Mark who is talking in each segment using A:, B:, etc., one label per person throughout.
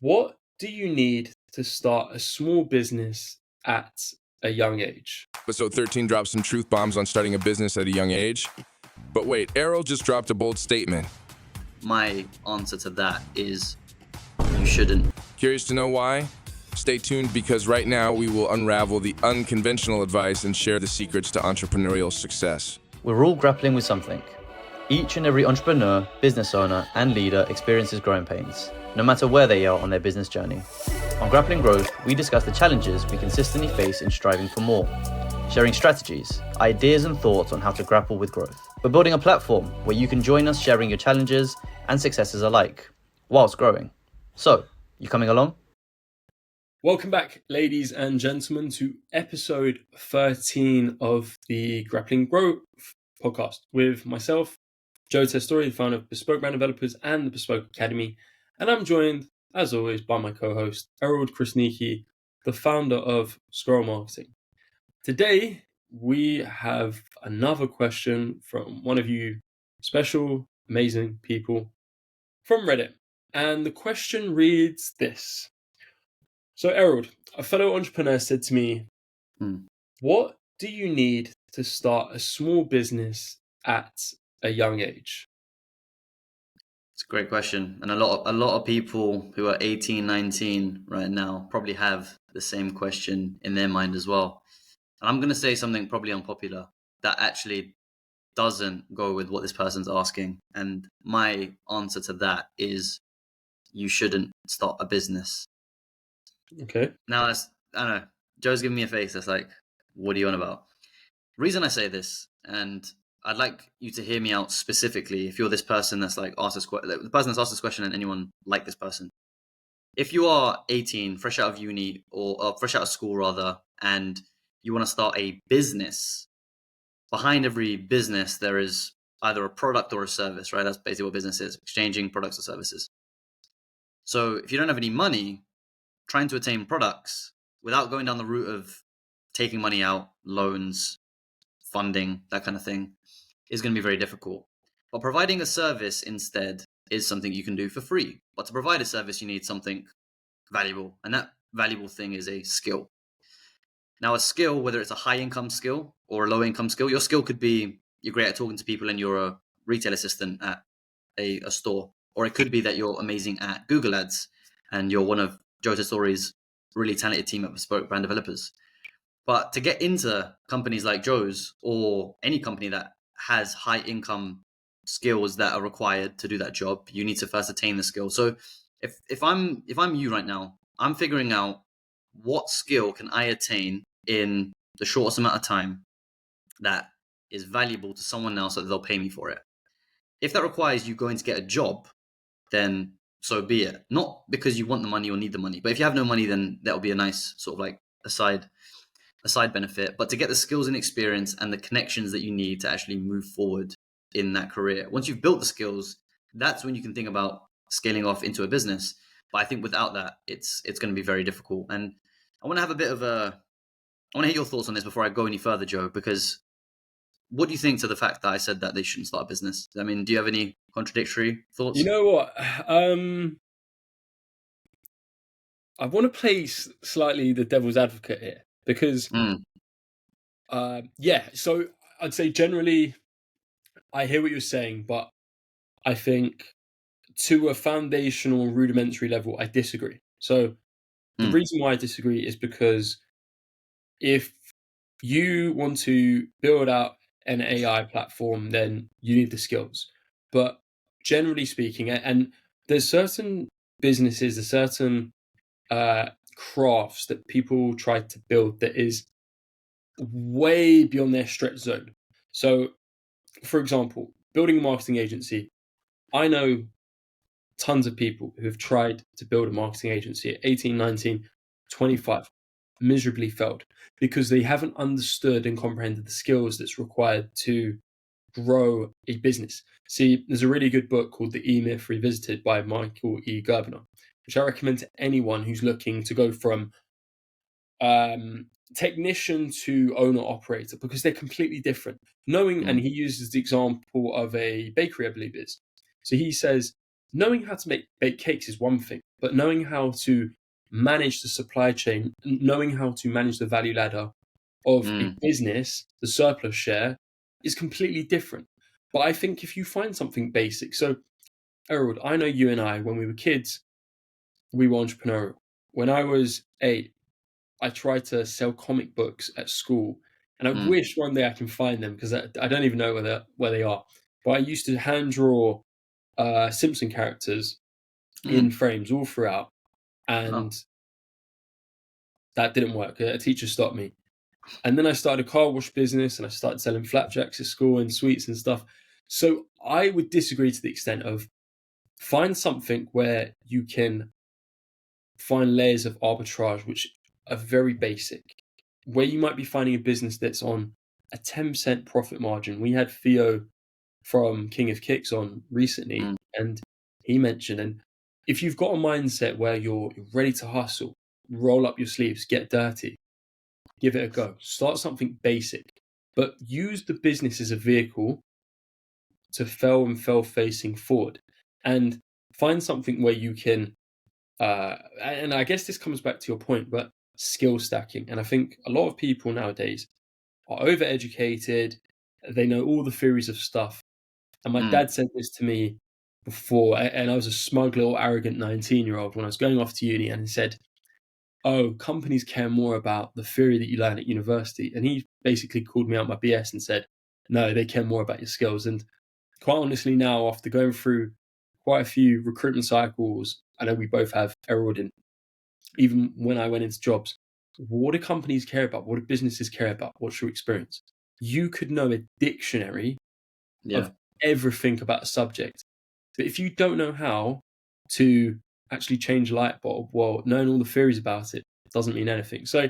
A: What do you need to start a small business at a young age?
B: Episode 13 drops some truth bombs on starting a business at a young age. But wait, Erald just dropped a bold statement.
C: My answer to that is you shouldn't.
B: Curious to know why? Stay tuned, because right now we will unravel the unconventional advice and share the secrets to entrepreneurial success.
D: We're all grappling with something. Each and every entrepreneur, business owner, and leader experiences growing pains, no matter where they are on their business journey. On Grappling Growth, we discuss the challenges we consistently face in striving for more, sharing strategies, ideas, and thoughts on how to grapple with growth. We're building a platform where you can join us sharing your challenges and successes alike, whilst growing. So, you coming along?
A: Welcome back, ladies and gentlemen, to episode 13 of the Grappling Growth podcast with myself, Joe Testouri, the founder of Bespoke brand developers and the Bespoke Academy. And I'm joined, as always, by my co-host, Erald Krasniqi, the founder of Scroll Marketing. Today, we have another question from one of you special, amazing people from Reddit. And the question reads this. So, Erald, a fellow entrepreneur said to me, What do you need to start a small business at a young age?
C: It's a great question. And a lot of people who are 18, 19 right now probably have the same question in their mind as well. And I'm going to say something probably unpopular that actually doesn't go with what this person's asking. And my answer to that is you shouldn't start a business.
A: Okay.
C: Now, I don't know. Joe's giving me a face that's like, what are you on about? The reason I say this, and I'd like you to hear me out specifically if you're this person that's like asked this question, the person that's asked this question, and anyone like this person. If you are 18, fresh out of uni or fresh out of school rather, and you want to start a business, behind every business there is either a product or a service, right? That's basically what business is, exchanging products or services. So if you don't have any money, trying to attain products without going down the route of taking money out, loans, funding, that kind of thing, is going to be very difficult. But providing a service instead is something you can do for free. But to provide a service, you need something valuable. And that valuable thing is a skill. Now, a skill, whether it's a high income skill or a low income skill, your skill could be you're great at talking to people and you're a retail assistant at a store. Or it could be that you're amazing at Google Ads and you're one of Joe Testouri's really talented team at Bespoke brand developers. But to get into companies like Joe's or any company that has high income skills that are required to do that job, you need to first attain the skill. So if I'm you right now, I'm figuring out what skill can I attain in the shortest amount of time that is valuable to someone else so that they'll pay me for it. If that requires you going to get a job, then so be it. Not because you want the money or need the money, but if you have no money, then that'll be a nice sort of like a side benefit. But to get the skills and experience and the connections that you need to actually move forward in that career. Once you've built the skills, that's when you can think about scaling off into a business. But I think without that, it's going to be very difficult. And I want to have a bit of I want to hear your thoughts on this before I go any further, Joe, because what do you think to the fact that I said that they shouldn't start a business? I mean, do you have any contradictory thoughts?
A: You know what? I want to play slightly the devil's advocate here because, so I'd say generally I hear what you're saying, but I think to a foundational rudimentary level, I disagree. So the reason why I disagree is because if you want to build out an AI platform, then you need the skills. But generally speaking, and there's certain businesses, there's certain crafts that people try to build that is way beyond their stretch zone. So, for example, building a marketing agency, I know tons of people who have tried to build a marketing agency at 18, 19, 25, miserably failed because they haven't understood and comprehended the skills that's required to grow a business. See, there's a really good book called The E-Myth Revisited by Michael E. Gerbner, which I recommend to anyone who's looking to go from technician to owner operator, because they're completely different. And he uses the example of a bakery, I believe it is. So he says, knowing how to bake cakes is one thing, but knowing how to manage the supply chain, knowing how to manage the value ladder of a business, the surplus share, is completely different. But I think if you find something basic, so Erald, I know you and I, when we were kids, we were entrepreneurial. When I was 8, I tried to sell comic books at school, and I wish one day I can find them because I don't even know where they are. But I used to hand draw Simpson characters in frames all throughout, and that didn't work. A teacher stopped me. And then I started a car wash business and I started selling flapjacks at school and sweets and stuff. So I would disagree to the extent of find something where you can find layers of arbitrage, which are very basic, where you might be finding a business that's on a 10% profit margin. We had Theo from King of Kicks on recently, and he mentioned, and if you've got a mindset where you're ready to hustle, roll up your sleeves, get dirty, give it a go. Start something basic, but use the business as a vehicle to fail facing forward, and find something where you can. And I guess this comes back to your point, but skill stacking. And I think a lot of people nowadays are overeducated. They know all the theories of stuff. And my dad said this to me before, and I was a smug little arrogant 19-year-old when I was going off to uni, and he said, "Oh, companies care more about the theory that you learn at university." And he basically called me out my BS and said, "No, they care more about your skills." And quite honestly now, after going through quite a few recruitment cycles, I know we both have, Erald, and even when I went into jobs, what do companies care about? What do businesses care about? What's your experience? You could know a dictionary of everything about a subject, but if you don't know how to actually change a light bulb, well, knowing all the theories about it doesn't mean anything. So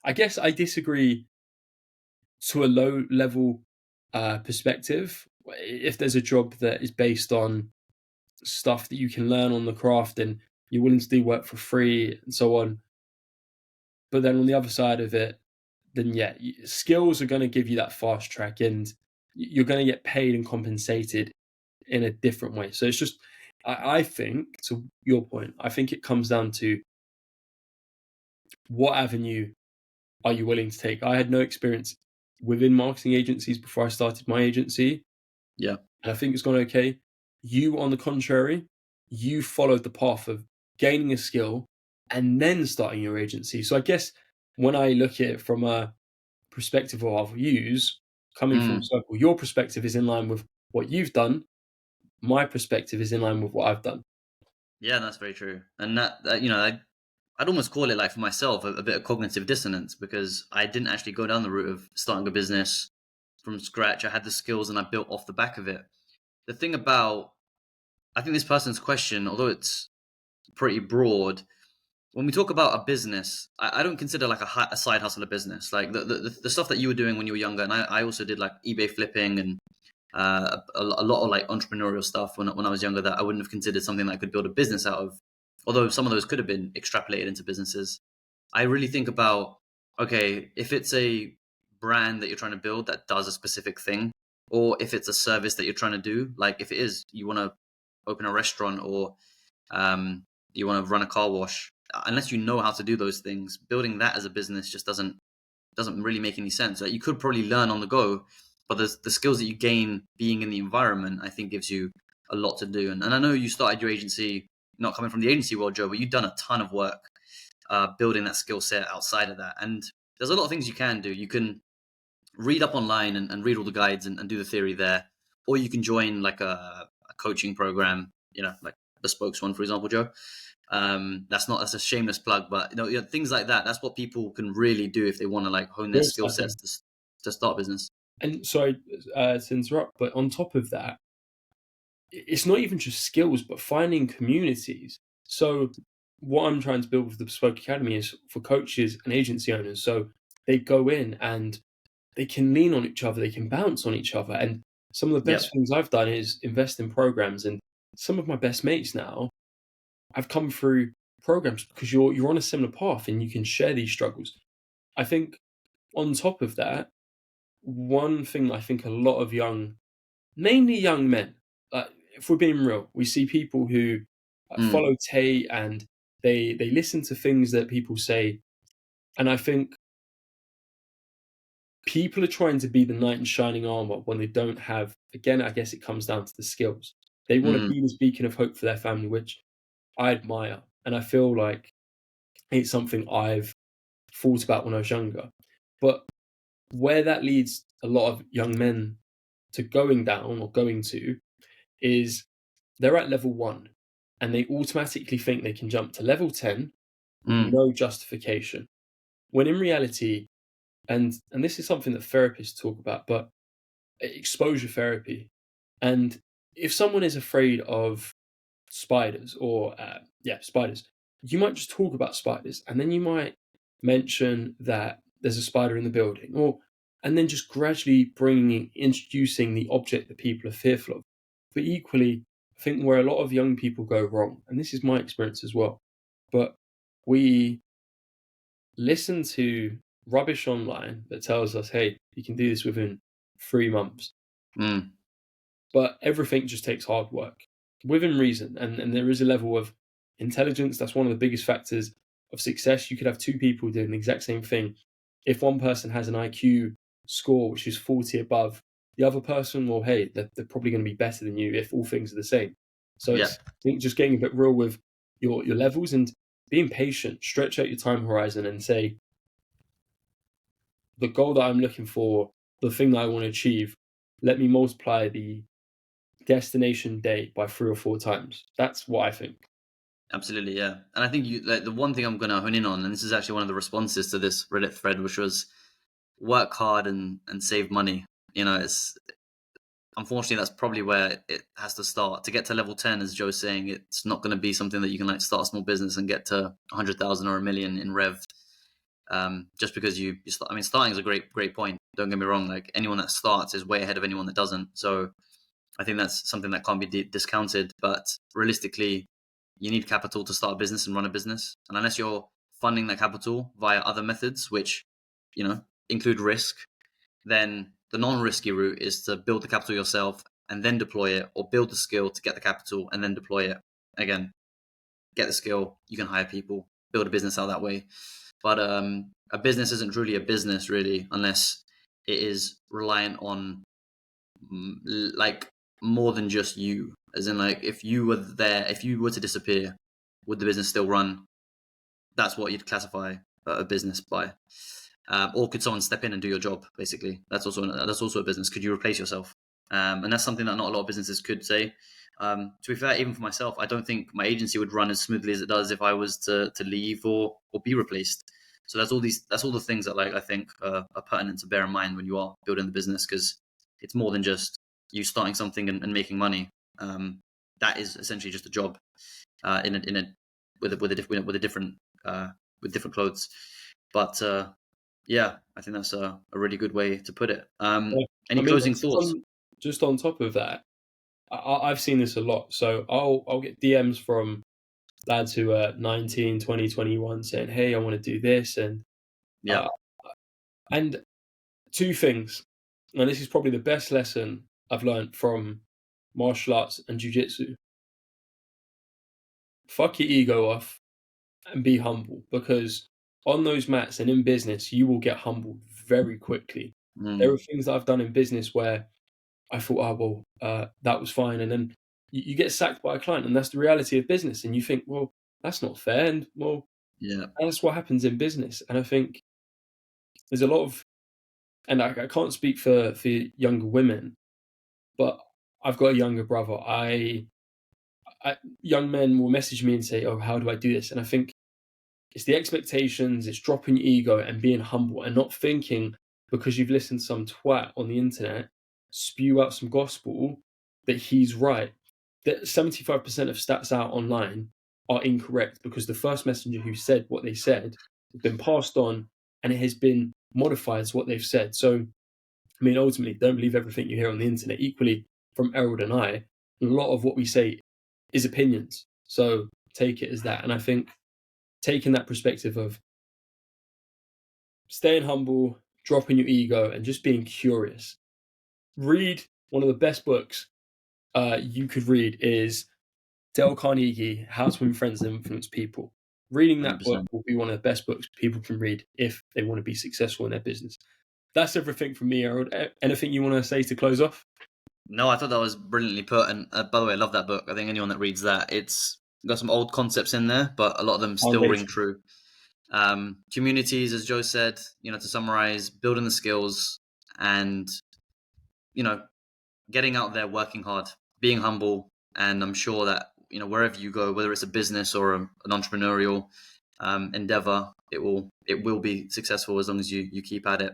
A: I guess I disagree to a low level perspective. If there's a job that is based on stuff that you can learn on the craft and you're willing to do work for free and so on, but then on the other side of it, then yeah, skills are going to give you that fast track and you're going to get paid and compensated in a different way. So it's just, I think, to your point, I think it comes down to what avenue are you willing to take. I had no experience within marketing agencies before I started my agency.
C: Yeah.
A: And I think it's gone okay. You, on the contrary, you followed the path of gaining a skill and then starting your agency. So I guess when I look at it from a perspective of our views, coming full circle, your perspective is in line with what you've done. My perspective is in line with what I've done.
C: Yeah, that's very true. And that you know, I'd almost call it, like, for myself, a bit of cognitive dissonance, because I didn't actually go down the route of starting a business from scratch. I had the skills and I built off the back of it. The thing about, I think this person's question, although it's pretty broad, when we talk about a business, I don't consider like a side hustle a business. Like the stuff that you were doing when you were younger, and I also did like eBay flipping and a lot of like entrepreneurial stuff when I was younger that I wouldn't have considered something that I could build a business out of. Although some of those could have been extrapolated into businesses. I really think about, okay, if it's a brand that you're trying to build that does a specific thing, or if it's a service that you're trying to do, like if it is, you want to open a restaurant or you want to run a car wash, unless you know how to do those things, building that as a business just doesn't really make any sense. Like, you could probably learn on the go, but the skills that you gain being in the environment, I think, gives you a lot to do. And I know you started your agency, not coming from the agency world, Joe, but you've done a ton of work building that skill set outside of that. And there's a lot of things you can do. You can read up online and read all the guides and do the theory there, or you can join like a coaching program, you know, like Bespoke's one, for example, Joe. That's a shameless plug, but you know, things like that. That's what people can really do if they want to like hone their skill sets to start business.
A: And sorry to interrupt, but on top of that, it's not even just skills, but finding communities. So what I'm trying to build with the Bespoke Academy is for coaches and agency owners. So they go in and they can lean on each other, they can bounce on each other. And some of the best things I've done is invest in programs. And some of my best mates now, I've come through programs because you're on a similar path and you can share these struggles. I think on top of that, one thing I think a lot of mainly young men, if we're being real, we see people who follow Tate and they listen to things that people say, and I think people are trying to be the knight in shining armor when they don't have. Again, I guess it comes down to the skills. They want to be this beacon of hope for their family, which I admire, and I feel like it's something I've thought about when I was younger. But where that leads a lot of young men to going down or going to is they're at level 1 and they automatically think they can jump to level 10 with no justification. When in reality, and this is something that therapists talk about, but exposure therapy. And if someone is afraid of spiders or spiders, you might just talk about spiders and then you might mention that there's a spider in the building, and then just gradually introducing the object that people are fearful of. But equally, I think where a lot of young people go wrong, and this is my experience as well, but we listen to rubbish online that tells us, hey, you can do this within 3 months. But everything just takes hard work within reason. And there is a level of intelligence. That's one of the biggest factors of success. You could have 2 people doing the exact same thing. If one person has an IQ score which is 40 above, the other person, well, hey, they're probably going to be better than you if all things are the same. So it's, I think, just getting a bit real with your levels and being patient. Stretch out your time horizon and say, the goal that I'm looking for, the thing that I want to achieve, let me multiply the destination date by 3 or 4 times. That's what I think.
C: Absolutely, yeah. And I think the one thing I'm going to hone in on, and this is actually one of the responses to this Reddit thread, which was work hard and save money. It's unfortunately that's probably where it has to start. To get to level 10, as Joe's saying, it's not going to be something that you can start a small business and get to 100,000 or $1 million in rev. Just because you start. I mean, starting is a great point. Don't get me wrong. Like, anyone that starts is way ahead of anyone that doesn't. So I think that's something that can't be discounted. But realistically, you need capital to start a business and run a business. And unless you're funding that capital via other methods, which, include risk, then the non-risky route is to build the capital yourself and then deploy it, or build the skill to get the capital and then deploy it. Again, get the skill, you can hire people, build a business out that way. But a business isn't truly a business, really, unless it is reliant on more than just you. As in, if you were to disappear, would the business still run? That's what you'd classify a business by. Or could someone step in and do your job? Basically, that's also a business. Could you replace yourself? And that's something that not a lot of businesses could say. To be fair, even for myself, I don't think my agency would run as smoothly as it does if I was to leave or be replaced. So that's all the things that I think are pertinent to bear in mind when you are building the business, because it's more than just you starting something and making money. That is essentially just a job with different clothes. But I think that's a really good way to put it. Any closing thoughts?
A: Just on top of that, I've seen this a lot. So I'll get DMs from lads who are 19, 20, 21 saying, hey, I want to do this. And and 2 things, and this is probably the best lesson I've learned from martial arts and jiu-jitsu. Fuck your ego off and be humble, because on those mats and in business, you will get humbled very quickly. There are things that I've done in business where I thought, that was fine. And then you get sacked by a client, and that's the reality of business. And you think, well, that's not fair. And that's what happens in business. And I think there's a lot of, and I can't speak for younger women, but I've got a younger brother. Young men will message me and say, oh, how do I do this? And I think it's the expectations, it's dropping your ego and being humble and not thinking because you've listened to some twat on the internet spew out some gospel that he's right. That 75% of stats out online are incorrect because the first messenger who said what they said has been passed on and it has been modified to what they've said. So, I mean, ultimately, don't believe everything you hear on the internet. Equally, from Erald and I, a lot of what we say is opinions. So take it as that. And I think taking that perspective of staying humble, dropping your ego, and just being curious. Read one of the best books you could read is Dale Carnegie, How to Influence and Influence People. Reading that
C: 100%.
A: book will be one of the best books people can read if they want to be successful in their business. That's everything from me, Erald. Anything you want to say to close off?
C: No, I thought that was brilliantly put. And by the way, I love that book. I think anyone that reads that, it's got some old concepts in there, but a lot of them still ring true. Communities, as Joe said, to summarize, building the skills and, getting out there, working hard, being humble. And I'm sure that, wherever you go, whether it's a business or an entrepreneurial endeavor, it will be successful as long as you keep at it.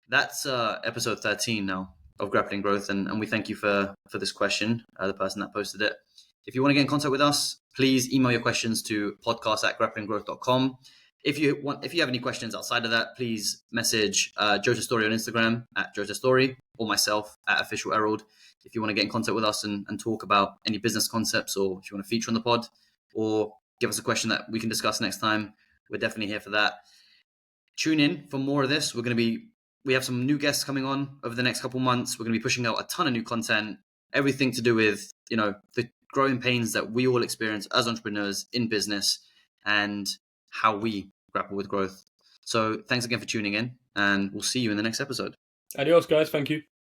C: That's episode 13 now of Grappling Growth, and we thank you for this question, the person that posted it. If you want to get in contact with us, please email your questions to podcast@grapplinggrowth.com. If you have any questions outside of that, please message Joe Testouri on Instagram @Joe Testouri or myself @Official Erald. If you want to get in contact with us and talk about any business concepts, or if you want to feature on the pod, or give us a question that we can discuss next time, we're definitely here for that. Tune in for more of this. We have some new guests coming on over the next couple months. We're going to be pushing out a ton of new content, everything to do with, the growing pains that we all experience as entrepreneurs in business and how we grapple with growth. So thanks again for tuning in, and we'll see you in the next episode.
A: Adios, guys. Thank you.